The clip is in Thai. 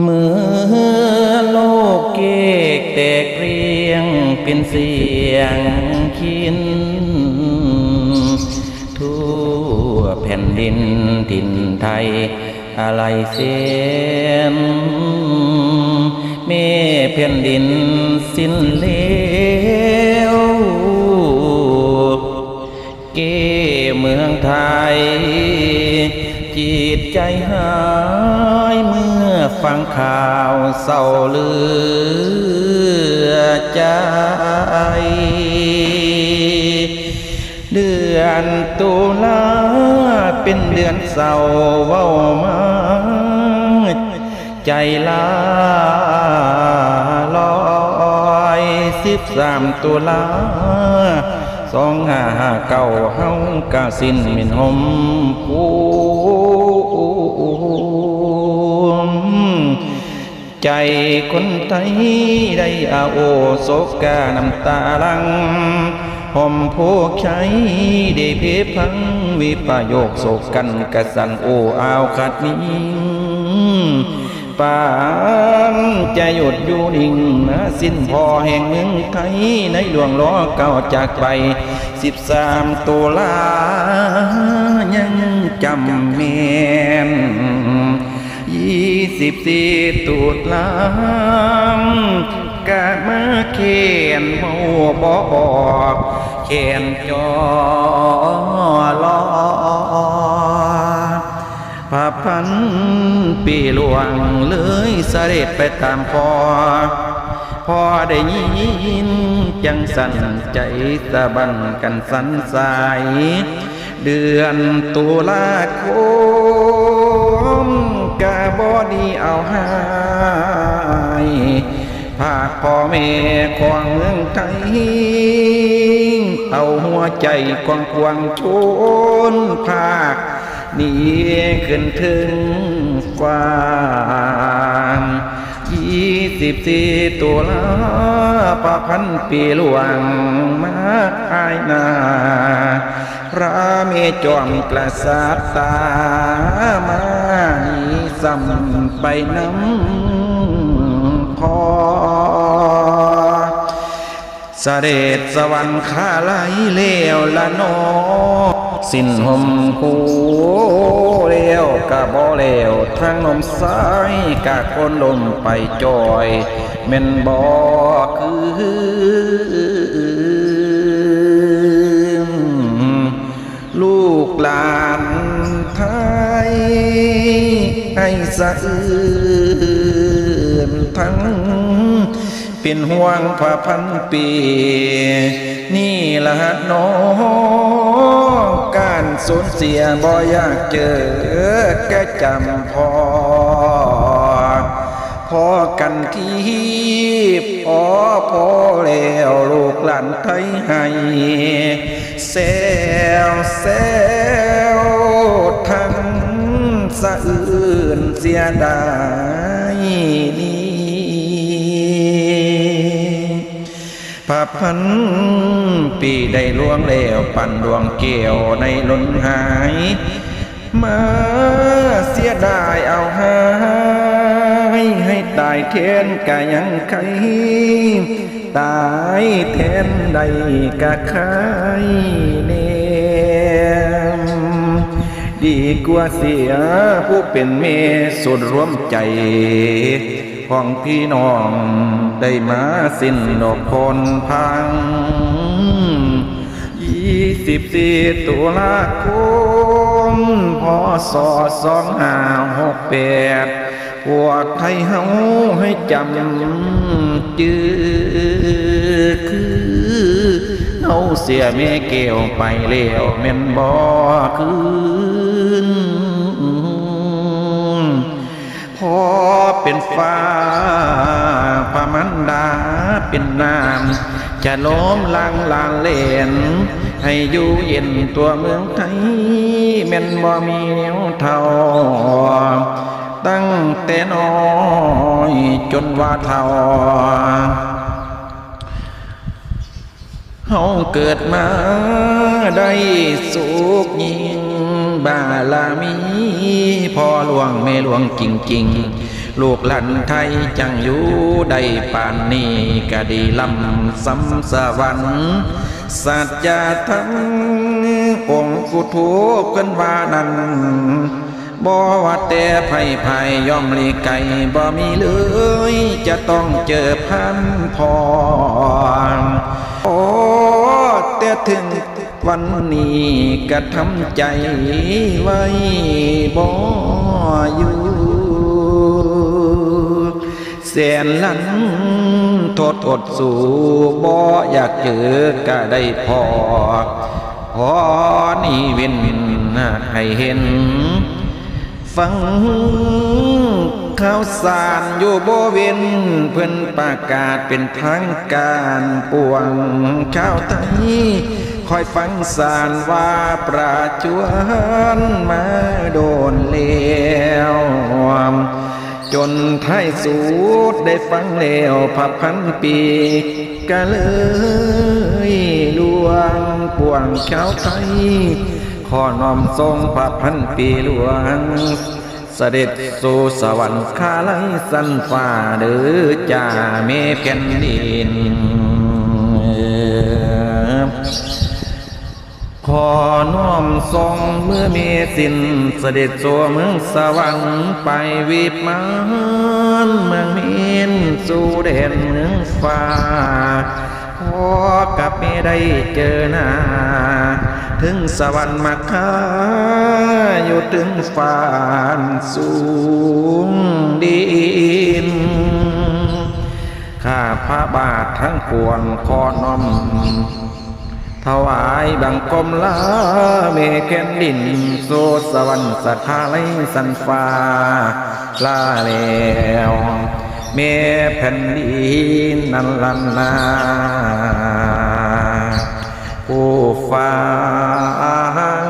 เมื่อโลกเกกแตกเรียงเป็นเสียงคินทั่วแผ่นดินถิ่นไทยอะไรเสียนแม่แผ่นดินสิ้นเลวเกเมืองไทยจิตใจหายเมื่อฟังข่าวเศร้าเหลือใจเดือนตุลาเป็นเดือนเศร้าเว้ามาใจลาลอย13 ตุลา2559เฮากะสิ้นมินหมภูใจคนไทยได้อาโอโศกาน้ำตาลังห่มโพกใช้ได้เพพังวิปโยคโศกกันกะสันโออาวขัดนี้ปานจะหยุดอยู่นิ่งนะสิ้นพอแห่งเมืองไทยในหลวงล้อเก่าจากไป13 ตุลายังจำแม่น24 ตุลากาดมาเขียนโมบอกเขียนจอลอพระพันปีหลวงเลยเสด็จไปตามพอได้ยินจังสั่นใจสะบันกันสันสายเดือนตุลาคมกะบ่ดีเอาหายภาคพ่อแม่ของเมืองไทยเอาหัวใจกว้างๆชนภาคนี้ขึ้นถึงฟ้า24 ตุลาประพันปีหลวงมาอายนาพระเมจอมกษัตริย์ตามานีซ้ำไปน้ำพอเสด็จสวรรคาไลเลวละนอสิ้นหมหูเลวกะบ่เลวทางนมซ้ายกะคนลมไปจอยแม่นบ่คือลูกหลานไทยให้สะอื้นทั้งเป็นห่วงพระพันปีนี่ละน้องการสูญเสียบ่อยากเจอแกจำพอกันที่พอแล้วลูกหลานไทยให้แซวทั้งสะอื้นเสียดายนี้พระพันปีได้ล่วงแล้วปั่นดวงเกี่ยวในล้นหายมาเสียดายเอาหายให้ตายแทนกะยังใครตายแทนใดกะใครเนมดีกว่าเสียผู้เป็นเมสุดร่วมใจของพี่น้องได้มาสิ้นดอกคนพัง24 ตุลาคมพศ2568พวกไทยเฮาให้จำจือคือเฮาเสียแม่แก้วไปแล้วแม่นบ่คืนพอเป็นฟ้าพระมันดาเป็นน้ำจะล้มลางเล่นให้อยู่เย็นตัวเมืองไทยแม่นบ่มีแนวเท่าตั้งแต่น้อยจนว่าเท่าเฮาเกิดมาได้สุขยิ่งบารมีพ่อหลวงแม่หลวงจริงๆ ลูกหลานไทยจังอยู่ได้ป่านนี้ก็ดีลำสำสวรรค์สัจธรรมองค์กุทูกันว่านั้นบ่ว่าแต่ไผ่ย่อมหลีกไก่บ่มีเลยจะต้องเจอพันพรโอ้แต่ถึงวันนี้ก็ทำใจไว้บ่อยู่แสนลันโทษอดสู้บ่อยากเจอก็ได้พอนี่เว้นให้เห็นฟังข่าวสารอยู่บ่เว้นเพิ่นประกาศเป็นทางการปวงชาวไทยคอยฟังสารว่าประจวนมาโดนแล้วจนท้ายสุดได้ฟังแล้วพับพันปีก็เลยดวงปวงชาวไทยขอน้อมทรงพับพันปีหลวงเสด็จสู่สวรรคาลัยสันฟ้าเด้อจ่าเมแผ่นดินขอน้อมทรงเมื่อมีสิ้นเสด็จสู่เมืองสวรรค์ไปวิมานเมืองมินสู่แดนเมืองฟ้าพอกับไม่ได้เจอหน้าถึงสวรรค์มาค้าอยู่ถึงฟ้าสูงดินข้าพระบาททั้งปวงขอน้อมถวายบังคมลาเมแผ่นดินโซสวรรค์สัทธาไลสันฟ้าลาแล้วเมแผ่นดินนันลันนาผู้ฟัง